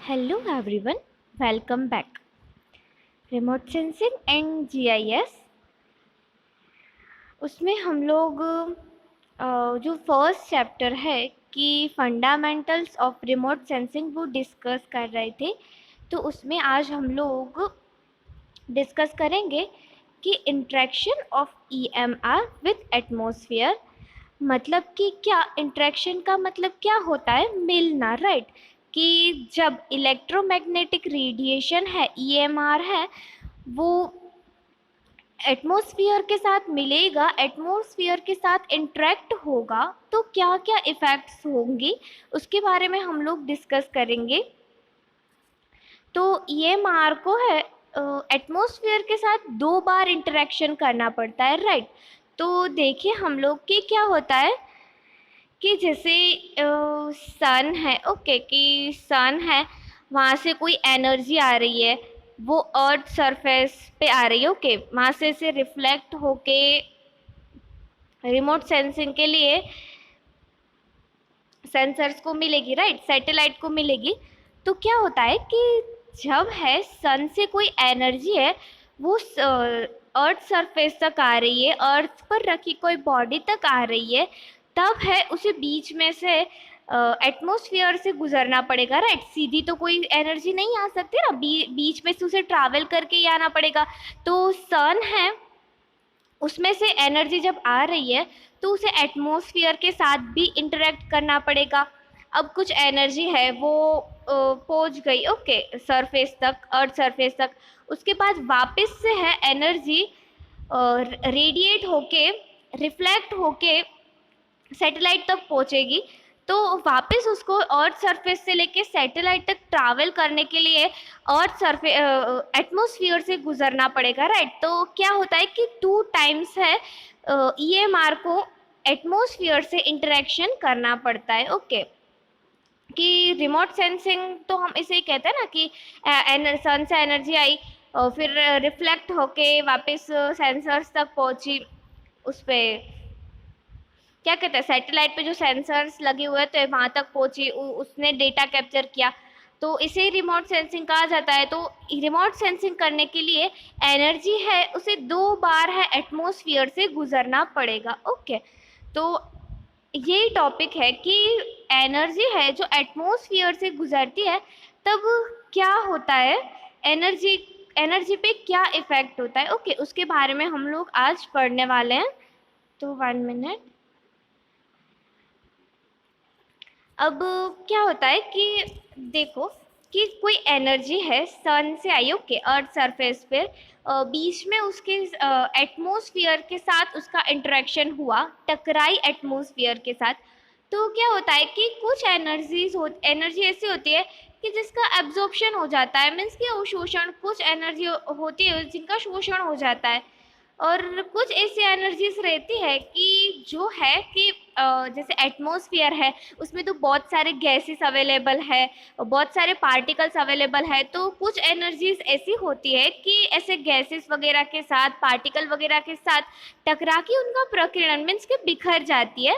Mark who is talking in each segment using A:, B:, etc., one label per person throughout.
A: Hello everyone, welcome back. Remote sensing and GIS, उसमें हम लोग जो फर्स्ट चैप्टर है कि फंडामेंटल्स ऑफ रिमोट सेंसिंग वो डिस्कस कर रहे थे। तो उसमें आज हम लोग डिस्कस करेंगे कि interaction of EMR with atmosphere, मतलब कि क्या इंट्रैक्शन का मतलब क्या होता है, मिलना, राइट। कि जब इलेक्ट्रोमैग्नेटिक रेडिएशन है, ईएमआर है, वो एटमॉस्फेयर के साथ मिलेगा, एटमॉस्फेयर के साथ इंटरेक्ट होगा, तो क्या क्या इफ़ेक्ट्स होंगे उसके बारे में हम लोग डिस्कस करेंगे। तो ईएमआर को है एटमॉस्फेयर के साथ 2 बार इंटरेक्शन करना पड़ता है, राइट। तो देखिए हम लोग कि क्या होता है कि जैसे सन है, ओके, कि सन है, वहाँ से कोई एनर्जी आ रही है, वो अर्थ सरफेस पे आ रही है, ओके, वहाँ से रिफ्लेक्ट होके रिमोट सेंसिंग के लिए सेंसर्स को मिलेगी, राइट, सैटेलाइट को मिलेगी। तो क्या होता है कि जब है सन से कोई एनर्जी है, वो अर्थ सरफेस तक आ रही है, अर्थ पर रखी कोई बॉडी तक आ रही है, तब है उसे बीच में से एटमॉस्फेयर से गुजरना पड़ेगा, राइट। सीधी तो कोई एनर्जी नहीं आ सकती ना, बीच में से उसे ट्रैवल करके ही आना पड़ेगा। तो सन है, उसमें से एनर्जी जब आ रही है तो उसे एटमॉस्फेयर के साथ भी इंटरेक्ट करना पड़ेगा। अब कुछ एनर्जी है वो पहुंच गई, ओके, सरफेस तक, अर्थ सरफेस तक, उसके बाद वापस से है एनर्जी रेडिएट होके, रिफ्लेक्ट होके सैटेलाइट तक पहुंचेगी। तो वापस उसको अर्थ सरफेस से लेके सैटेलाइट तक ट्रैवल करने के लिए अर्थ सरफेस एटमॉस्फेयर से गुजरना पड़ेगा, राइट। तो क्या होता है कि 2 टाइम्स है ईएमआर को एटमॉस्फेयर से इंटरेक्शन करना पड़ता है, ओके। कि रिमोट सेंसिंग तो हम इसे ही कहते हैं ना कि सन से एनर्जी आई और फिर रिफ्लेक्ट होके वापस सेंसर्स तक पहुंची, उस पर क्या कहते हैं, सैटेलाइट पे जो सेंसर्स लगे हुए हैं तो वहाँ तक पहुँची, उसने डेटा कैप्चर किया, तो इसे रिमोट सेंसिंग कहा जाता है। तो रिमोट सेंसिंग करने के लिए एनर्जी है उसे 2 बार है एटमॉस्फेयर से गुजरना पड़ेगा, ओके। तो यही टॉपिक है कि एनर्जी है जो एटमॉस्फेयर से गुजरती है, तब क्या होता है, एनर्जी एनर्जी पे क्या इफेक्ट होता है, ओके, उसके बारे में हम लोग आज पढ़ने वाले हैं। तो 1 मिनट। अब क्या होता है कि देखो कि कोई एनर्जी है सन से आई, ओके, अर्थ सरफेस पे, बीच में उसके एटमॉस्फेयर के साथ उसका इंटरेक्शन हुआ, टकराई एटमॉस्फेयर के साथ। तो क्या होता है कि कुछ एनर्जी ऐसी होती है कि जिसका एब्जॉर्प्शन हो जाता है, मीन्स कि अवशोषण, कुछ एनर्जी होती है जिनका शोषण हो जाता है, और कुछ ऐसी एनर्जीज रहती है कि जो है कि जैसे एटमॉस्फेयर है, उसमें तो बहुत सारे गैसेस अवेलेबल है, बहुत सारे पार्टिकल्स अवेलेबल है। तो कुछ एनर्जीज ऐसी होती है कि ऐसे गैसेस वगैरह के साथ, पार्टिकल वगैरह के साथ टकरा के उनका प्रकीर्णन, मीन्स के बिखर जाती है।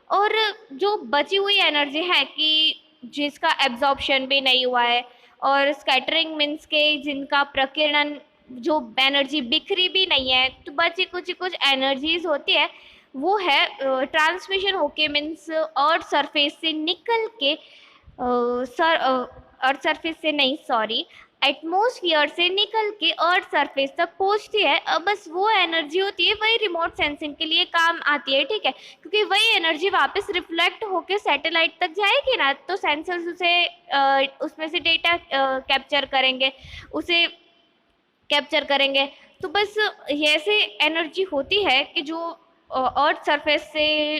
A: और जो बची हुई एनर्जी है कि जिसका एब्जॉर्प्शन भी नहीं हुआ है, और स्कैटरिंग मीन्स के जिनका प्रकीर्णन, जो एनर्जी बिखरी भी नहीं है, तो बची कुछ एनर्जीज होती है, वो है ट्रांसमिशन होके, मीन्स अर्थ सरफेस से निकल के अर्थ सरफेस से नहीं, सॉरी, एटमॉस्फेयर से निकल के अर्थ सरफेस तक पहुंचती है। अब बस वो एनर्जी होती है, वही रिमोट सेंसिंग के लिए काम आती है, ठीक है, क्योंकि वही एनर्जी वापस रिफ्लेक्ट होके सैटेलाइट तक जाएगी ना, तो सेंसर्स उसे उसमें से डेटा कैप्चर करेंगे, उसे कैप्चर करेंगे। तो बस ऐसे एनर्जी होती है कि जो अर्थ सरफेस से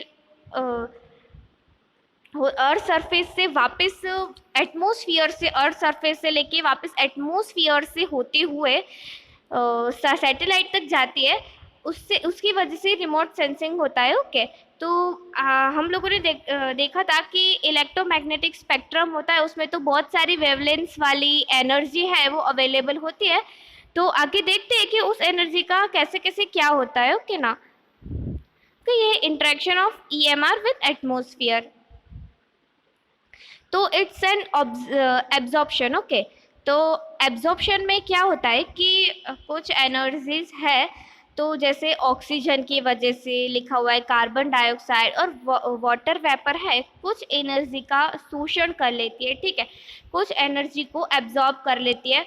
A: अर्थ सरफेस से वापस एटमॉस्फेयर से, अर्थ सरफेस से लेके वापस एटमॉस्फेयर से होते हुए सैटेलाइट तक जाती है, उससे उसकी वजह से रिमोट सेंसिंग होता है, ओके। तो हम लोगों ने देखा था कि इलेक्ट्रोमैग्नेटिक स्पेक्ट्रम होता है, उसमें तो बहुत सारी वेवलेंथ्स वाली एनर्जी है वो अवेलेबल होती है। तो आगे देखते हैं कि उस एनर्जी का कैसे कैसे क्या होता है, ओके ना। तो ये interaction of EMR with atmosphere. तो इट्स एन एब्जॉर्प्शन। ओके, तो एब्जॉर्प्शन में क्या होता है कि कुछ एनर्जीज है, तो जैसे ऑक्सीजन की वजह से लिखा हुआ है, कार्बन डाइऑक्साइड और वाटर वेपर है, कुछ एनर्जी का शोषण कर लेती है, ठीक है, कुछ एनर्जी को एब्जॉर्ब कर लेती है।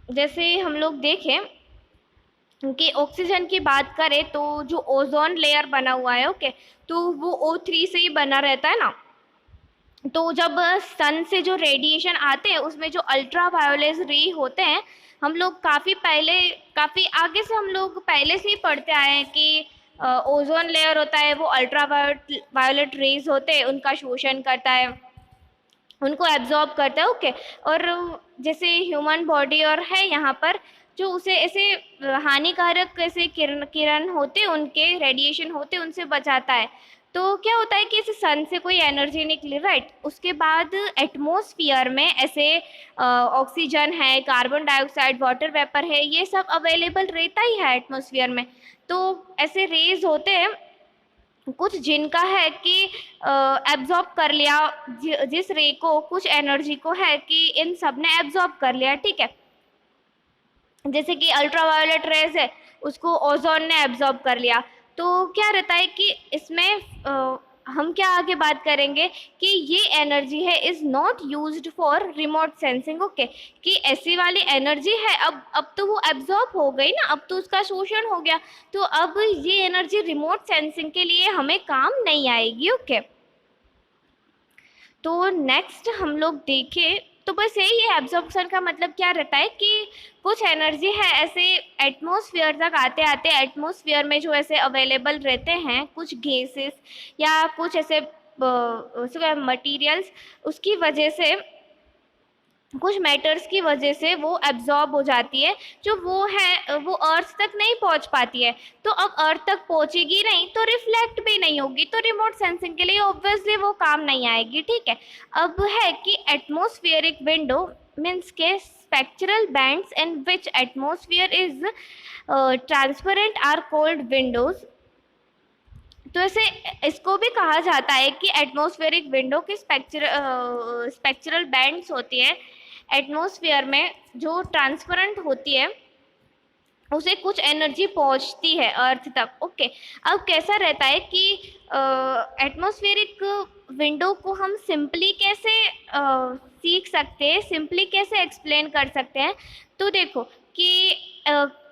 A: जैसे हम लोग देखें कि ऑक्सीजन की बात करें तो जो ओजोन लेयर बना हुआ है, ओके, तो वो O3 से ही बना रहता है ना। तो जब सन से जो रेडिएशन आते हैं उसमें जो अल्ट्रा वायोलेट रे होते हैं, हम लोग काफ़ी आगे से हम लोग पहले से ही पढ़ते आए हैं कि ओजोन लेयर होता है, वो अल्ट्रा वायोलेट रेज होते हैं, उनका शोषण करता है, उनको एब्जॉर्ब करता है। ओके, और जैसे ह्यूमन बॉडी और है यहाँ पर, जो उसे ऐसे हानिकारक ऐसे किरण होते, उनके रेडिएशन होते, उनसे बचाता है। तो क्या होता है कि इसे सन से कोई एनर्जी निकली, राइट, उसके बाद एटमॉस्फेयर में ऐसे ऑक्सीजन है, कार्बन डाइऑक्साइड, वाटर वेपर है, ये सब अवेलेबल रहता ही है एटमॉस्फेयर में। तो ऐसे रेज होते हैं कुछ जिनका है कि एब्जॉर्ब कर लिया, जिस रे को कुछ एनर्जी को है कि इन सब ने एब्जॉर्ब कर लिया, ठीक है। जैसे कि अल्ट्रावायोलेट रेज है, उसको ओजोन ने एब्जॉर्ब कर लिया। तो क्या रहता है कि इसमें हम क्या आगे बात करेंगे कि ये एनर्जी है is not used for remote sensing. Okay, कि ऐसी वाली एनर्जी है, अब तो वो एब्जॉर्ब हो गई ना, अब तो उसका शोषण हो गया, तो अब ये एनर्जी रिमोट सेंसिंग के लिए हमें काम नहीं आएगी। ओके, तो नेक्स्ट हम लोग देखें तो बस यही है, एब्जॉर्प्शन का मतलब क्या रहता है कि कुछ एनर्जी है ऐसे एटमॉस्फेयर तक आते आते एटमॉस्फेयर में जो ऐसे अवेलेबल रहते हैं कुछ गैसेस या कुछ ऐसे मटेरियल्स, उसकी वजह से, कुछ मैटर्स की वजह से वो एब्जॉर्ब हो जाती है, जो वो है वो अर्थ तक नहीं पहुंच पाती है। तो अब अर्थ तक पहुंचेगी नहीं तो रिफ्लेक्ट भी नहीं होगी, तो रिमोट सेंसिंग के लिए ऑब्वियसली वो काम नहीं आएगी, ठीक है। अब है कि एटमॉस्फेरिक विंडो मीन्स के spectral bands in which atmosphere is transparent are called windows. तो ऐसे इसको भी कहा जाता है कि एटमॉस्फेरिक विंडो की स्पेक्ट्रल बैंड्स होती है एटमॉस्फेयर में, जो ट्रांसपेरेंट होती है, उसे कुछ एनर्जी पहुंचती है अर्थ तक। ओके, अब कैसा रहता है कि एटमॉस्फेरिक विंडो को हम सिंपली कैसे सीख सकते हैं, सिंपली कैसे एक्सप्लेन कर सकते हैं। तो देखो कि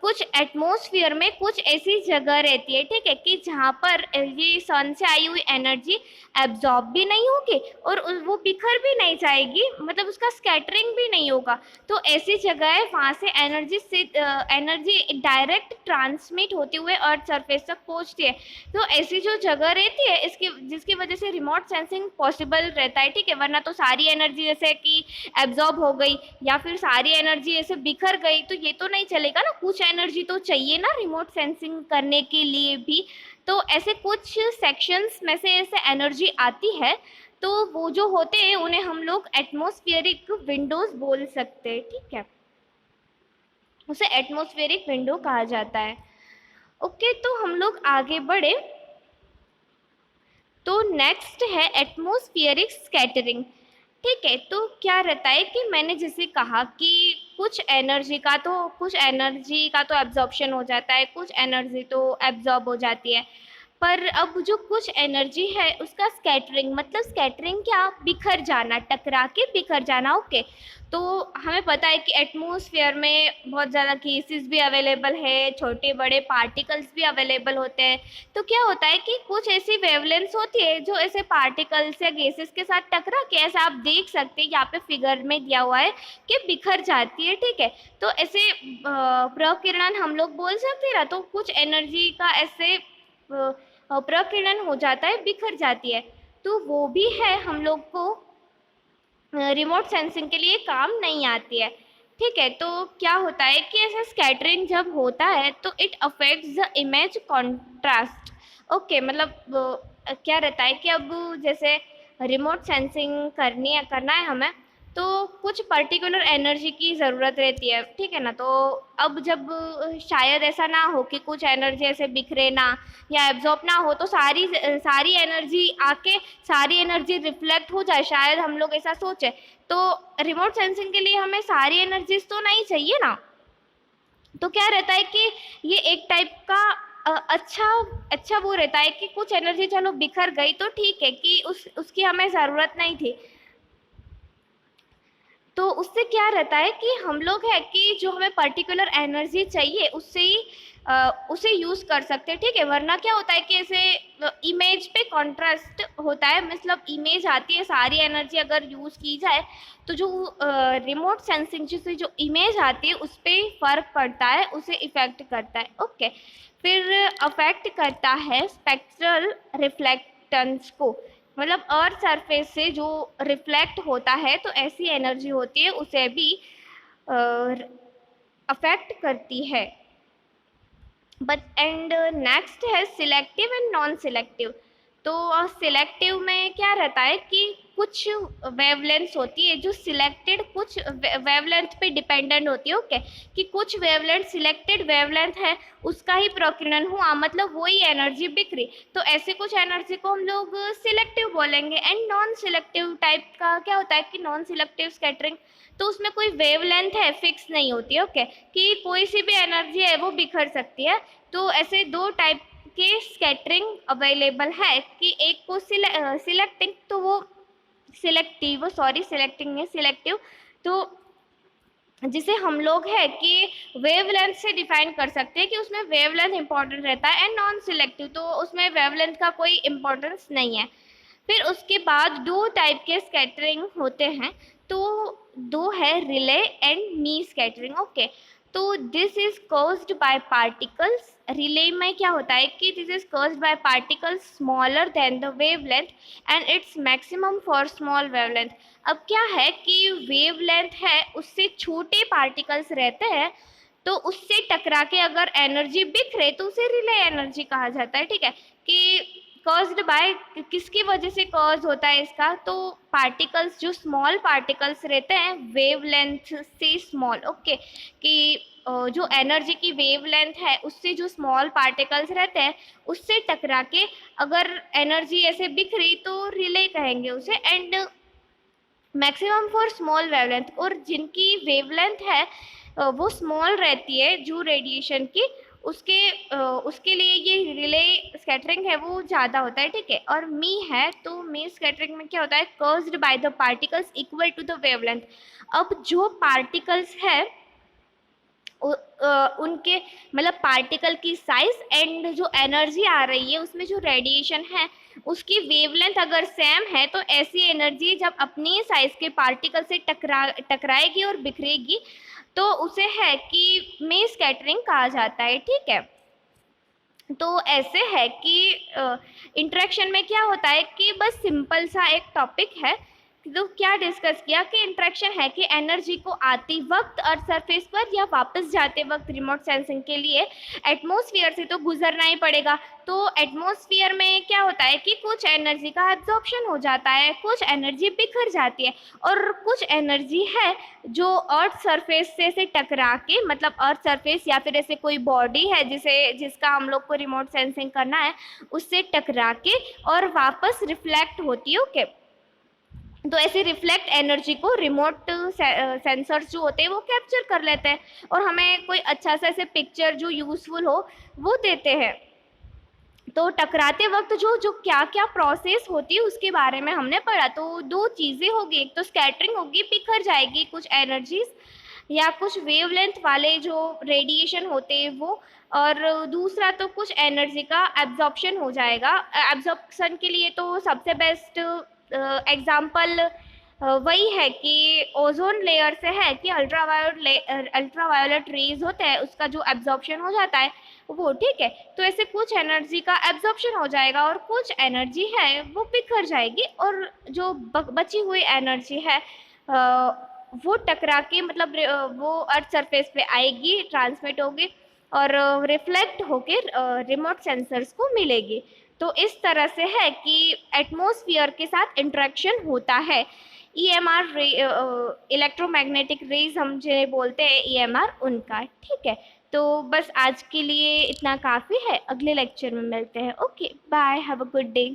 A: कुछ एटमॉस्फेयर में कुछ ऐसी जगह रहती है, ठीक है, कि जहाँ पर ये सन से आई हुई एनर्जी एब्जॉर्ब भी नहीं होगी और वो बिखर भी नहीं जाएगी, मतलब उसका स्कैटरिंग भी नहीं होगा। तो ऐसी जगह है वहाँ से एनर्जी डायरेक्ट ट्रांसमिट होते हुए अर्थ सरफेस तक पहुँचती है। तो ऐसी जो जगह रहती है इसकी जिसकी वजह से रिमोट सेंसिंग पॉसिबल रहता है, ठीक है, वरना तो सारी एनर्जी जैसे कि एब्जॉर्ब हो गई या फिर सारी एनर्जी ऐसे बिखर गई तो ये तो नहीं चलेगा ना, कुछ एनर्जी तो चाहिए ना रिमोट सेंसिंग करने के लिए भी। तो ऐसे कुछ सेक्शंस में से ऐसे एनर्जी आती है, तो वो जो होते हैं उन्हें हम लोग एटमॉस्फेरिक विंडोज बोल सकते हैं, ठीक है, उसे एटमॉस्फेरिक विंडो कहा जाता है। ओके, तो हम लोग आगे बढ़े तो नेक्स्ट है एटमॉस्फेरिक स्कैटरिंग, ठीक है। तो क्या रहता है कि मैंने जैसे कहा कि कुछ एनर्जी का तो एब्जॉर्प्शन हो जाता है, कुछ एनर्जी तो एब्जॉर्ब हो जाती है, पर अब जो कुछ एनर्जी है उसका स्कैटरिंग, मतलब स्कैटरिंग क्या, बिखर जाना, टकरा के बिखर जाना। ओके, तो हमें पता है कि एटमॉस्फेयर में बहुत ज़्यादा गैसेस भी अवेलेबल है, छोटे बड़े पार्टिकल्स भी अवेलेबल होते हैं। तो क्या होता है कि कुछ ऐसी वेवलेंथ्स होती है जो ऐसे पार्टिकल्स या गैसेस के साथ टकरा के, ऐसा आप देख सकते हैं यहाँ पे फिगर में दिया हुआ है कि बिखर जाती है, ठीक है। तो ऐसे प्रकिरण हम लोग बोल सकते हैं ना, तो कुछ एनर्जी का ऐसे प्रकीर्णन हो जाता है, बिखर जाती है, तो वो भी है हम लोग को रिमोट सेंसिंग के लिए काम नहीं आती है, ठीक है। तो क्या होता है कि ऐसा स्कैटरिंग जब होता है तो it affects the image contrast. Okay, मतलब क्या रहता है कि अब जैसे रिमोट सेंसिंग करना है हमें, तो कुछ पर्टिकुलर एनर्जी की ज़रूरत रहती है, ठीक है ना। तो अब जब शायद ऐसा ना हो कि कुछ एनर्जी ऐसे बिखरे ना या एब्जॉर्ब ना हो, तो सारी एनर्जी आके सारी एनर्जी रिफ्लेक्ट हो जाए, शायद हम लोग ऐसा सोचे। तो रिमोट सेंसिंग के लिए हमें सारी एनर्जीज तो नहीं चाहिए ना। तो क्या रहता है कि ये एक टाइप का अच्छा अच्छा वो रहता है कि कुछ एनर्जी चलो बिखर गई तो ठीक है, कि उसकी हमें ज़रूरत नहीं थी। तो उससे क्या रहता है कि हम लोग है कि जो हमें पर्टिकुलर एनर्जी चाहिए उससे ही उसे यूज़ कर सकते हैं, ठीक है। वरना क्या होता है कि ऐसे इमेज पे कॉन्ट्रास्ट होता है, मतलब इमेज आती है, सारी एनर्जी अगर यूज़ की जाए तो जो रिमोट सेंसिंग से जो इमेज आती है उस पर फ़र्क पड़ता है, उसे इफ़ेक्ट करता है। ओके, फिर अफेक्ट करता है स्पेक्ट्रल रिफ्लेक्टेंस को, मतलब अर्थ सरफेस से जो रिफ्लेक्ट होता है तो ऐसी एनर्जी होती है उसे भी अफेक्ट करती है। बट एंड नेक्स्ट है सिलेक्टिव एंड नॉन सिलेक्टिव। तो सिलेक्टिव में क्या रहता है कि कुछ वेवलेंथ होती है जो सिलेक्टेड, कुछ वेवलेंथ पे डिपेंडेंट होती है। ओके, कि कुछ वेवलेंथ सिलेक्टेड वेवलेंथ है, उसका ही प्रकीर्णन हुआ, मतलब वही एनर्जी बिखरी, तो ऐसे कुछ एनर्जी को हम लोग सिलेक्टिव बोलेंगे। एंड नॉन सिलेक्टिव टाइप का क्या होता है कि नॉन सिलेक्टिव स्कैटरिंग, तो उसमें कोई वेवलेंथ है फिक्स नहीं होती। ओके, कि कोई सी भी एनर्जी है वो बिखर सकती है। तो ऐसे दो टाइप के स्कैटरिंग अवेलेबल है, कि एक को सिलेक्टिंग, तो वो सिलेक्टिव, सॉरी सिलेक्टिंग है सिलेक्टिव, तो जिसे हम लोग है कि वेवलेंथ से डिफाइन कर सकते हैं कि उसमें वेवलेंथ इंपॉर्टेंट रहता है। एंड नॉन सिलेक्टिव तो उसमें वेवलेंथ का कोई इम्पोर्टेंस नहीं है। फिर उसके बाद दो टाइप के स्कैटरिंग होते हैं, तो दो है Rayleigh and Mie scattering. Okay, तो this is caused by particles. Rayleigh में क्या होता है कि this is caused by particles smaller than the wavelength and it's maximum for small wavelength. अब क्या है कि वेवलेंथ है उससे छोटे पार्टिकल्स रहते हैं, तो उससे टकरा के अगर एनर्जी बिखरे तो उसे रिले एनर्जी कहा जाता है, ठीक है। कि कॉज्ड बाय, किसकी वजह से कॉज होता है इसका, तो पार्टिकल्स, जो स्मॉल पार्टिकल्स रहते हैं वेवलेंथ से स्मॉल। ओके, कि जो एनर्जी की वेवलेंथ है उससे जो स्मॉल पार्टिकल्स रहते हैं उससे टकरा के अगर एनर्जी ऐसे बिखरी तो रिले कहेंगे उसे। And maximum for small wavelength, और जिनकी वेवलेंथ है वो स्मॉल रहती है जो रेडिएशन की, उसके लिए ये रिले स्कैटरिंग है वो ज़्यादा होता है, ठीक है। और मी है, तो मी स्कैटरिंग में क्या होता है, caused by the particles equal to the wavelength. अब जो पार्टिकल्स है उनके, मतलब पार्टिकल की साइज एंड जो एनर्जी आ रही है उसमें जो रेडिएशन है उसकी वेवलेंथ अगर सेम है, तो ऐसी एनर्जी जब अपनी साइज के पार्टिकल से टकराएगी और बिखरेगी तो उसे है कि मी स्कैटरिंग कहा जाता है, ठीक है। तो ऐसे है कि इंटरेक्शन में क्या होता है कि बस सिंपल सा एक टॉपिक है, तो क्या डिस्कस किया कि इंटरेक्शन है कि एनर्जी को आती वक्त अर्थ सरफेस पर या वापस जाते वक्त रिमोट सेंसिंग के लिए एटमॉस्फेयर से तो गुजरना ही पड़ेगा। तो एटमॉस्फेयर में क्या होता है कि कुछ एनर्जी का एब्जॉर्प्शन हो जाता है, कुछ एनर्जी बिखर जाती है, और कुछ एनर्जी है जो अर्थ सरफेस से टकरा के, मतलब अर्थ सरफेस या फिर ऐसे कोई बॉडी है जिसका हम लोग को रिमोट सेंसिंग करना है, उससे टकरा के और वापस रिफ्लेक्ट होती है। ओके, तो ऐसे रिफ्लेक्ट एनर्जी को रिमोट सेंसर्स जो होते हैं वो कैप्चर कर लेते हैं और हमें कोई अच्छा सा ऐसे पिक्चर जो यूज़फुल हो वो देते हैं। तो टकराते वक्त जो जो क्या क्या प्रोसेस होती है उसके बारे में हमने पढ़ा। तो दो चीज़ें होगी, एक तो स्कैटरिंग होगी, बिखर जाएगी कुछ एनर्जीज या कुछ वेवलेंथ वाले जो रेडिएशन होते हैं वो, और दूसरा तो कुछ एनर्जी का एब्जॉर्प्शन हो जाएगा। एब्जॉर्प्शन के लिए तो सबसे बेस्ट एग्जाम्पल वही है कि ओजोन लेयर से है कि अल्ट्रावायोलेट रेज होते हैं उसका जो एब्जॉर्प्शन हो जाता है वो, ठीक है। तो ऐसे कुछ एनर्जी का एब्जॉर्प्शन हो जाएगा और कुछ एनर्जी है वो बिखर जाएगी, और जो बची हुई एनर्जी है वो टकरा के, मतलब वो अर्थ सरफेस पे आएगी, ट्रांसमिट होगी और रिफ्लेक्ट होके रिमोट सेंसर्स को मिलेगी। तो इस तरह से है कि एटमॉस्फेयर के साथ इंटरेक्शन होता है। ईएमआर रे, इलेक्ट्रोमैग्नेटिक रेज हम जो बोलते हैं ईएमआर, उनका। ठीक है, तो बस आज के लिए इतना काफ़ी है, अगले लेक्चर में मिलते हैं। Okay bye, have a good day.